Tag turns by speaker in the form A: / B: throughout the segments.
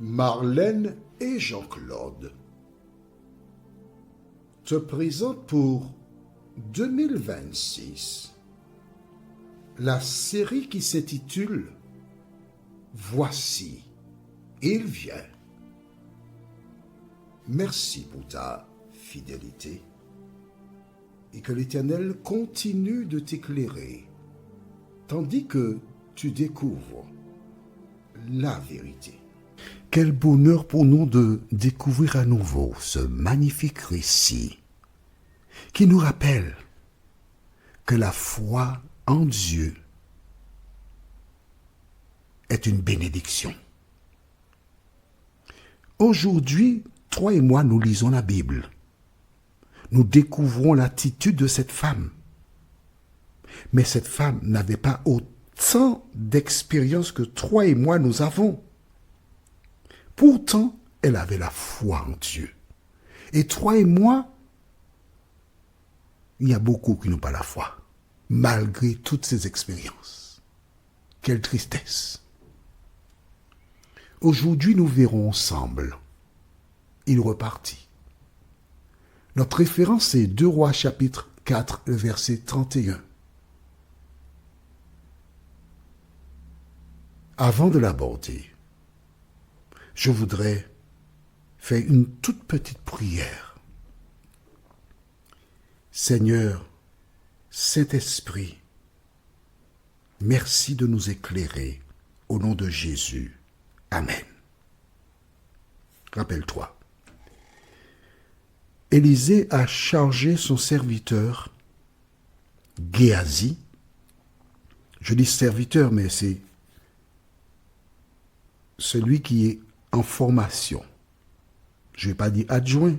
A: Marlène et Jean-Claude te présentent pour 2026 la série qui s'intitule « Voici, il vient ». Merci pour ta fidélité et que l'Éternel continue de t'éclairer tandis que tu découvres la vérité. Quel bonheur pour nous de découvrir à nouveau ce magnifique récit qui nous rappelle que la foi en Dieu est une bénédiction. Aujourd'hui, toi et moi, nous lisons la Bible. Nous découvrons l'attitude de cette femme. Mais cette femme n'avait pas autant d'expérience que toi et moi nous avons. Pourtant, elle avait la foi en Dieu. Et toi et moi, il y a beaucoup qui n'ont pas la foi, malgré toutes ces expériences. Quelle tristesse. Aujourd'hui, nous verrons ensemble. Il repartit. Notre référence est 2 Rois chapitre 4, le verset 31. Avant de l'aborder, je voudrais faire une toute petite prière. Seigneur, Saint-Esprit, merci de nous éclairer au nom de Jésus. Amen. Rappelle-toi, Élisée a chargé son serviteur Géasi. Je dis serviteur, mais c'est celui qui est en formation. Je ne vais pas dire adjoint.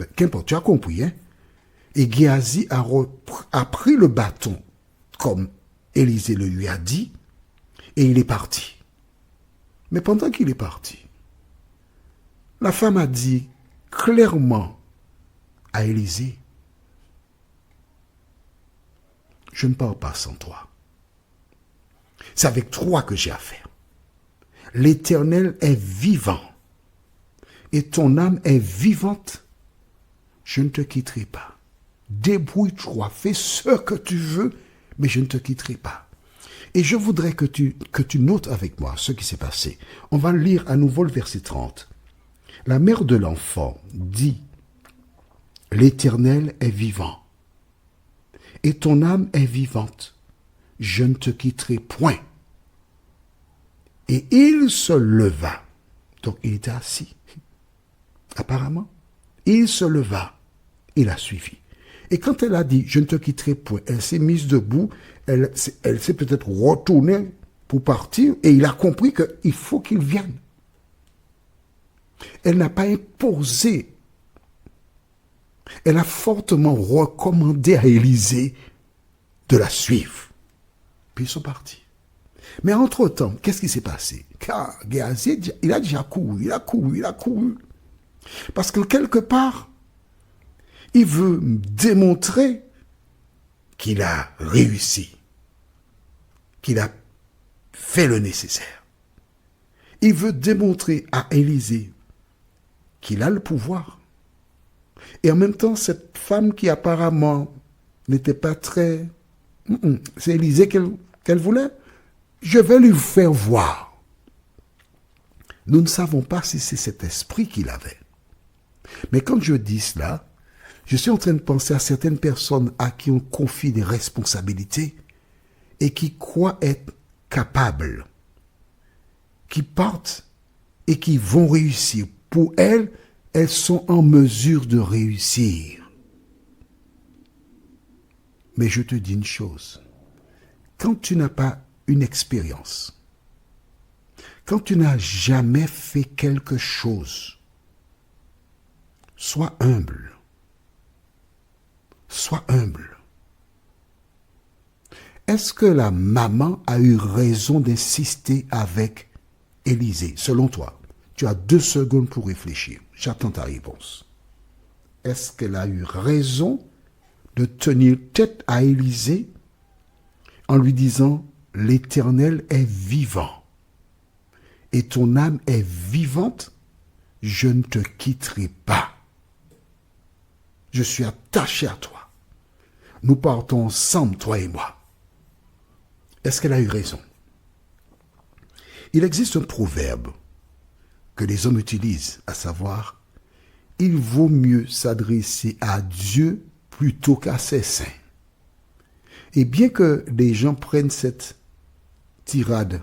A: Mais qu'importe, tu as compris, hein? Et Géasi a pris le bâton, comme Élisée le lui a dit, et il est parti. Mais pendant qu'il est parti, la femme a dit clairement à Élisée, je ne pars pas sans toi. C'est avec toi que j'ai affaire. L'Éternel est vivant et ton âme est vivante. Je ne te quitterai pas. Débrouille-toi, fais ce que tu veux, mais je ne te quitterai pas. Et je voudrais que tu notes avec moi ce qui s'est passé. On va lire à nouveau le verset 30. La mère de l'enfant dit, « L'Éternel est vivant et ton âme est vivante. Je ne te quitterai point. » Et il se leva. Donc il était assis. Apparemment. Il se leva. Il a suivi. Et quand elle a dit, je ne te quitterai point, elle s'est mise debout, elle s'est peut-être retournée pour partir, et il a compris qu'il faut qu'il vienne. Elle n'a pas imposé. Elle a fortement recommandé à Élisée de la suivre. Puis ils sont partis. Mais entre-temps, qu'est-ce qui s'est passé? Car Géasi, il a déjà couru, il a couru. Parce que quelque part, il veut démontrer qu'il a réussi, qu'il a fait le nécessaire. Il veut démontrer à Élisée qu'il a le pouvoir. Et en même temps, cette femme qui apparemment n'était pas très... C'est Élisée qu'elle voulait. Je vais lui faire voir. Nous ne savons pas si c'est cet esprit qu'il avait. Mais quand je dis cela, je suis en train de penser à certaines personnes à qui on confie des responsabilités et qui croient être capables, qui partent et qui vont réussir. Pour elles, elles sont en mesure de réussir. Mais je te dis une chose, quand tu n'as pas une expérience, quand tu n'as jamais fait quelque chose, sois humble. Sois humble. Est-ce que la maman a eu raison d'insister avec Élisée, selon toi? Tu as 2 secondes pour réfléchir. J'attends ta réponse. Est-ce qu'elle a eu raison de tenir tête à Élisée en lui disant « L'Éternel est vivant et ton âme est vivante, je ne te quitterai pas. Je suis attaché à toi. Nous partons ensemble, toi et moi. Est-ce qu'elle a eu raison? Il existe un proverbe que les hommes utilisent, à savoir, il vaut mieux s'adresser à Dieu plutôt qu'à ses saints. Et bien que les gens prennent cette tirade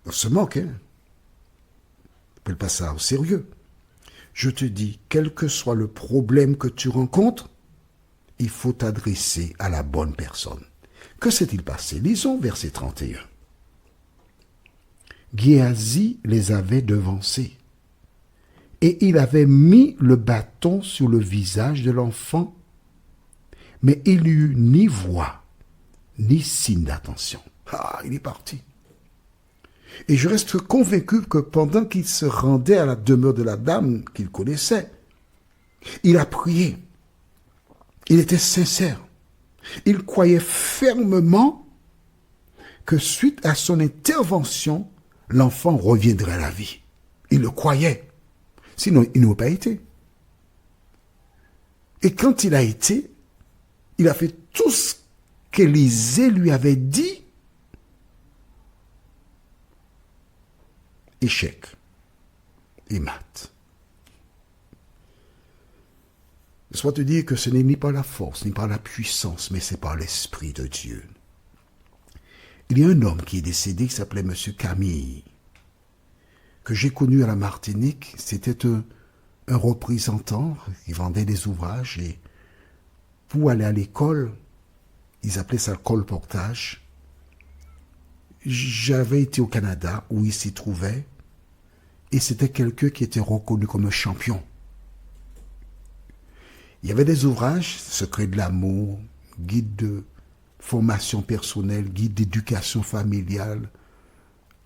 A: on se moque, hein? On ne peut pas ça au sérieux. Je te dis, quel que soit le problème que tu rencontres, il faut t'adresser à la bonne personne. Que s'est-il passé? Lisons verset 31. Géasi les avait devancés, et il avait mis le bâton sur le visage de l'enfant, mais il n'y eut ni voix, ni signe d'attention. Ah, il est parti. Et je reste convaincu que pendant qu'il se rendait à la demeure de la dame qu'il connaissait, il a prié. Il était sincère. Il croyait fermement que suite à son intervention, l'enfant reviendrait à la vie. Il le croyait. Sinon, il n'aurait pas été. Et quand il a été, il a fait tout ce qu'Élisée lui avait dit. Échec et mat. Soit te dire que ce n'est ni par la force, ni par la puissance, mais c'est par l'Esprit de Dieu. Il y a un homme qui est décédé qui s'appelait M. Camille, que j'ai connu à la Martinique. C'était un représentant qui vendait des ouvrages et pour aller à l'école, ils appelaient ça le colportage. J'avais été au Canada où il s'y trouvait. Et c'était quelqu'un qui était reconnu comme un champion. Il y avait des ouvrages, Secret de l'amour, guide de formation personnelle, guide d'éducation familiale,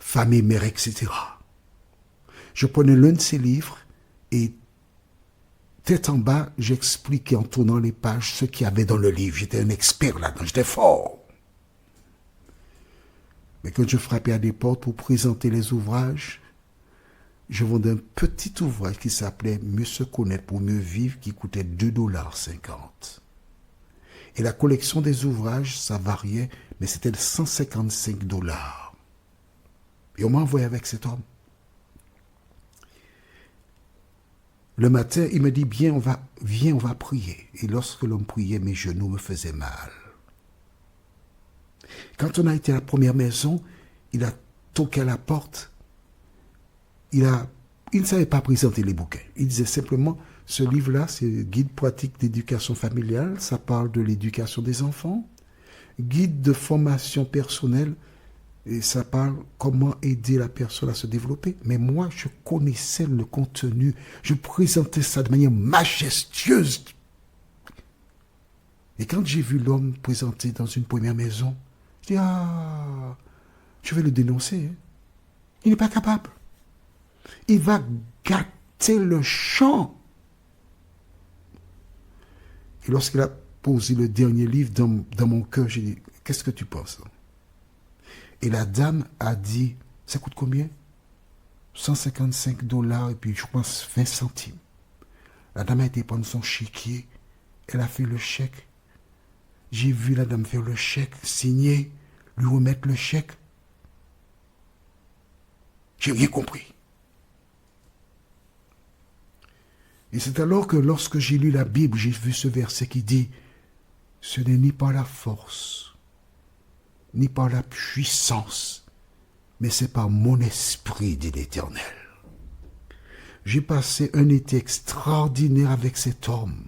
A: femme et mère, etc. Je prenais l'un de ces livres et tête en bas, j'expliquais en tournant les pages ce qu'il y avait dans le livre. J'étais un expert là-dedans, j'étais fort. Mais quand je frappais à des portes pour présenter les ouvrages, je vendais un petit ouvrage qui s'appelait « Mieux se connaître pour mieux vivre » qui coûtait 2,50 $. Et la collection des ouvrages, ça variait, mais c'était 155 $. Et on m'a envoyé avec cet homme. Le matin, il me dit, viens, on va prier. Et lorsque l'homme priait, mes genoux me faisaient mal. Quand on a été à la première maison, il a toqué à la porte. Il ne savait pas présenter les bouquins. Il disait simplement, ce livre-là, c'est guide pratique d'éducation familiale, ça parle de l'éducation des enfants, guide de formation personnelle, et ça parle comment aider la personne à se développer. Mais moi, je connaissais le contenu, je présentais ça de manière majestueuse. Et quand j'ai vu l'homme présenter dans une première maison, je dis, ah, je vais le dénoncer. Hein. Il n'est pas capable. Il va gâter le champ. Et lorsqu'il a posé le dernier livre dans mon cœur, j'ai dit, qu'est-ce que tu penses? Et la dame a dit, ça coûte combien? 155 $ et puis je pense 20 centimes. La dame a été prendre son chéquier, elle a fait le chèque. J'ai vu la dame faire le chèque, signer, lui remettre le chèque. J'ai rien compris. Et c'est alors que lorsque j'ai lu la Bible, j'ai vu ce verset qui dit « Ce n'est ni par la force, ni par la puissance, mais c'est par mon esprit, dit l'Éternel. » J'ai passé un été extraordinaire avec cet homme.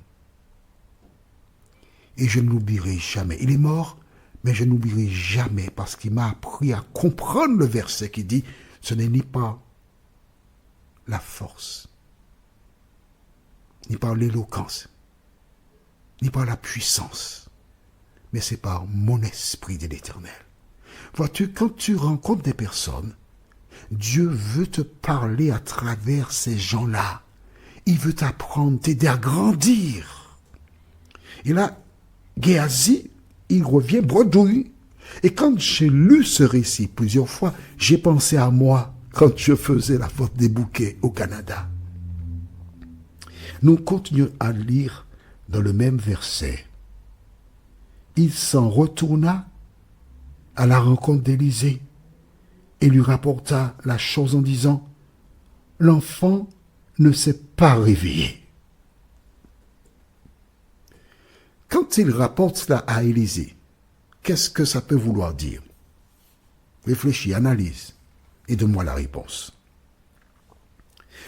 A: Et je ne l'oublierai jamais. Il est mort, mais je n'oublierai jamais parce qu'il m'a appris à comprendre le verset qui dit « Ce n'est ni par la force, ni par l'éloquence, ni par la puissance, mais c'est par mon esprit de l'Éternel. » Vois-tu, quand tu rencontres des personnes, Dieu veut te parler à travers ces gens-là. Il veut t'apprendre, t'aider à grandir. Et là, Géasi, il revient bredouille. Et quand j'ai lu ce récit plusieurs fois, j'ai pensé à moi quand je faisais la vente des bouquets au Canada. Nous continuons à lire dans le même verset. Il s'en retourna à la rencontre d'Élisée et lui rapporta la chose en disant, « L'enfant ne s'est pas réveillé. » Quand il rapporte cela à Élisée, qu'est-ce que ça peut vouloir dire? Réfléchis, analyse et donne-moi la réponse.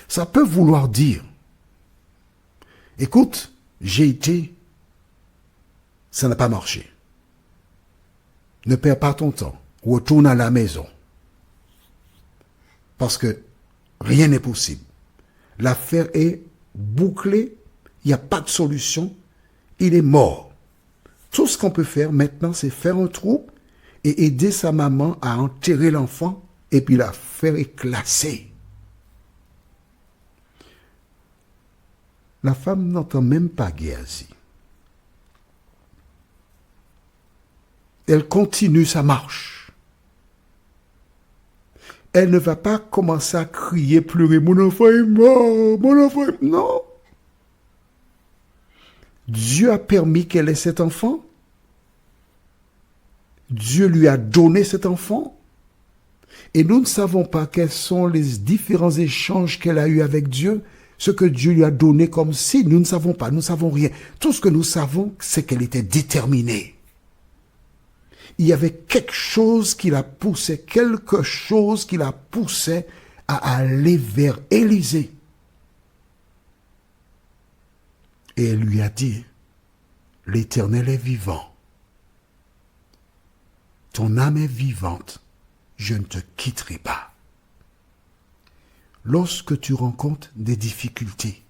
A: Ça peut vouloir dire, écoute, j'ai été, ça n'a pas marché. Ne perds pas ton temps, retourne à la maison. Parce que rien n'est possible. L'affaire est bouclée, il n'y a pas de solution, il est mort. Tout ce qu'on peut faire maintenant, c'est faire un trou et aider sa maman à enterrer l'enfant et puis l'affaire est classée. La femme n'entend même pas Géasi. Elle continue sa marche. Elle ne va pas commencer à crier, pleurer, mon enfant est mort, mon enfant est... Non. Dieu a permis qu'elle ait cet enfant. Dieu lui a donné cet enfant. Et nous ne savons pas quels sont les différents échanges qu'elle a eus avec Dieu, ce que Dieu lui a donné comme signe. Nous ne savons pas, nous ne savons rien. Tout ce que nous savons, c'est qu'elle était déterminée. Il y avait quelque chose qui la poussait à aller vers Élisée. Et elle lui a dit, l'Éternel est vivant. Ton âme est vivante. Je ne te quitterai pas. Lorsque tu rencontres des difficultés,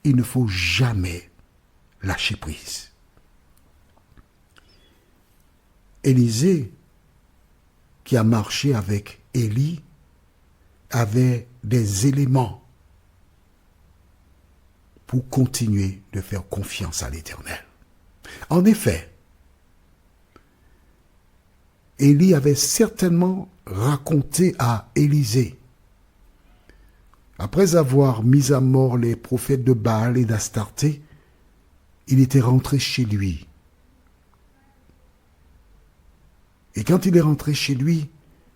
A: il ne faut jamais lâcher prise. Élisée, qui a marché avec Élie, avait des éléments pour continuer de faire confiance à l'Éternel. En effet, Élie avait certainement raconté à Élisée, après avoir mis à mort les prophètes de Baal et d'Astarté, il était rentré chez lui. Et quand il est rentré chez lui,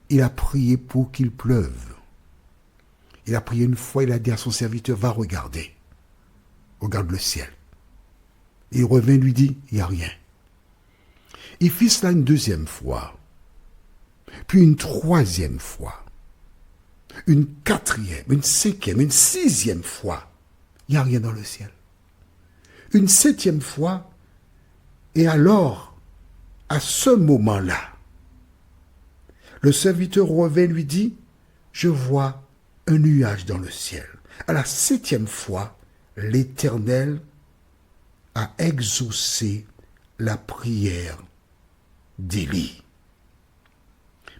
A: il a prié pour qu'il pleuve. Il a prié une fois, il a dit à son serviteur, va regarder. Regarde le ciel. Il revint, lui dit, il n'y a rien. Il fit cela une deuxième fois, puis une troisième fois, une quatrième, une cinquième, une sixième fois. Il n'y a rien dans le ciel. Une septième fois, et alors, à ce moment-là, le serviteur revint, lui dit, je vois un nuage dans le ciel. À la septième fois, l'Éternel a exaucé la prière d'Élie.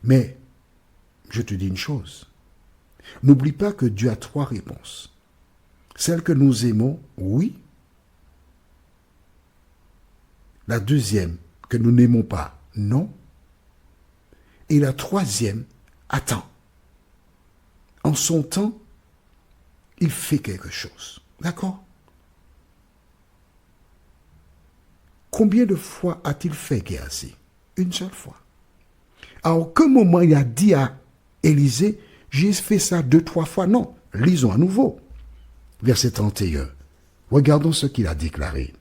A: Mais, je te dis une chose, n'oublie pas que Dieu a trois réponses. Celle que nous aimons, oui. La deuxième, que nous n'aimons pas, non. Et la troisième, attends. En son temps, il fait quelque chose. D'accord? Combien de fois a-t-il fait Géasi? Une seule fois. À aucun moment il a dit à Élisée, j'ai fait ça 2-3 fois. Non, lisons à nouveau. Verset 31. Regardons ce qu'il a déclaré.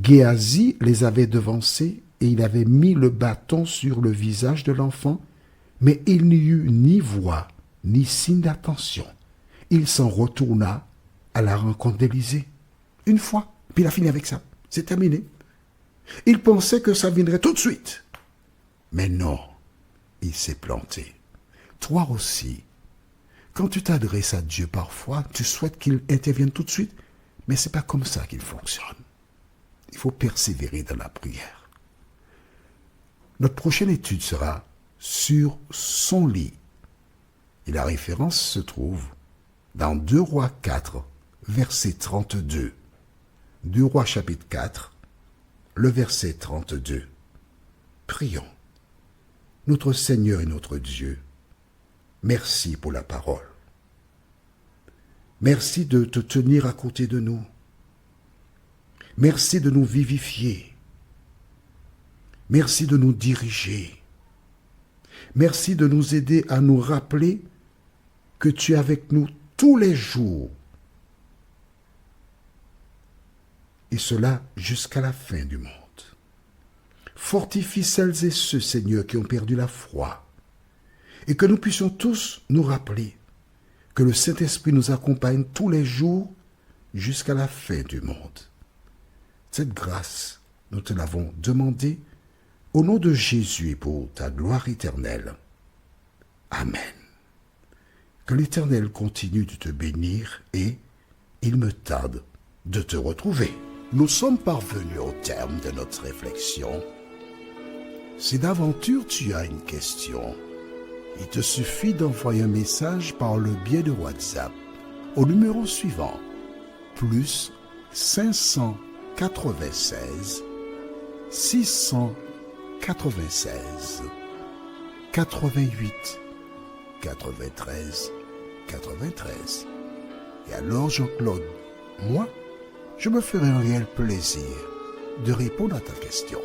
A: Géasi les avait devancés et il avait mis le bâton sur le visage de l'enfant, mais il n'y eut ni voix, ni signe d'attention. Il s'en retourna à la rencontre d'Élisée. Une fois, puis il a fini avec ça. C'est terminé. Il pensait que ça viendrait tout de suite. Mais non, il s'est planté. Toi aussi, quand tu t'adresses à Dieu parfois, tu souhaites qu'il intervienne tout de suite, mais ce n'est pas comme ça qu'il fonctionne. Il faut persévérer dans la prière. Notre prochaine étude sera sur son lit. Et la référence se trouve dans 2 Rois 4, verset 32. 2 Rois chapitre 4, le verset 32. Prions. Notre Seigneur et notre Dieu, merci pour la parole. Merci de te tenir à côté de nous. Merci de nous vivifier. Merci de nous diriger. Merci de nous aider à nous rappeler que tu es avec nous tous les jours. Et cela jusqu'à la fin du monde. Fortifie celles et ceux, Seigneur, qui ont perdu la foi. Et que nous puissions tous nous rappeler que le Saint-Esprit nous accompagne tous les jours jusqu'à la fin du monde. Cette grâce, nous te l'avons demandée au nom de Jésus et pour ta gloire éternelle. Amen. Que l'Éternel continue de te bénir et il me tarde de te retrouver. Nous sommes parvenus au terme de notre réflexion. Si d'aventure tu as une question, il te suffit d'envoyer un message par le biais de WhatsApp au numéro suivant, plus 596 696 88 93 93. Et alors Jean-Claude, moi, je me ferai un réel plaisir de répondre à ta question.